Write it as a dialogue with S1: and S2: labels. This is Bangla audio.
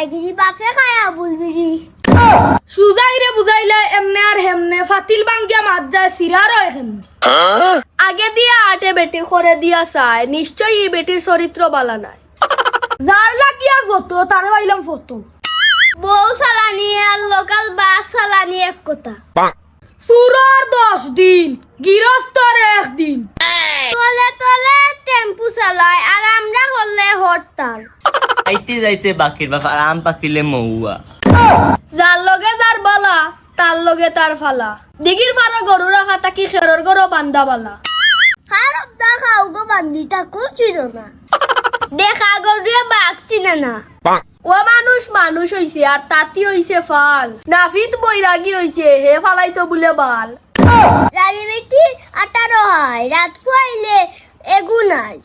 S1: সুজাইগিরি বাপে খায়া বুলবিরি
S2: সুজাইরে বুঝাইলে এমনে আর হেমনে ফাতিল বাঙ্গিয়া মাত যায় সিরার হয় হেমনে আগে দিয়া আটে বেটি করে দিয়া চায় নিশ্চয়ই এই বেটির চরিত্র বালা নাই যার লাগিয়া যত তার পাইলাম ফটো
S1: বউ চালানি আর লোকাল বাস চালানি এক কথা
S2: সুরার 10 দিন গৃহস্থর 1 দিন
S1: তলে তলে টেম্পু চালায় আর আমরা হলে হরতাল
S3: আইতে যাইতে বাকির বাপ আর আম পাকিলে মৌয়া
S2: যার লগে যার বালা তার লগে তার ফালা দিগির ফারা গরু রাখা তাকি খেরর গরু বান্দা বালা
S1: খারাপ দা খাও গো বান্দিটা করছিল না দেখা গরুয়ে বাঘ চিনে না
S2: ও মানুষ মানুষ হইছে আর তাতি হইছে ফাল নাফিত বৈরাগী হইছে হে ফালাইতো বলে বাল
S1: রানী বেটি 18 হয় রাত খুয়াইলে এগুনাই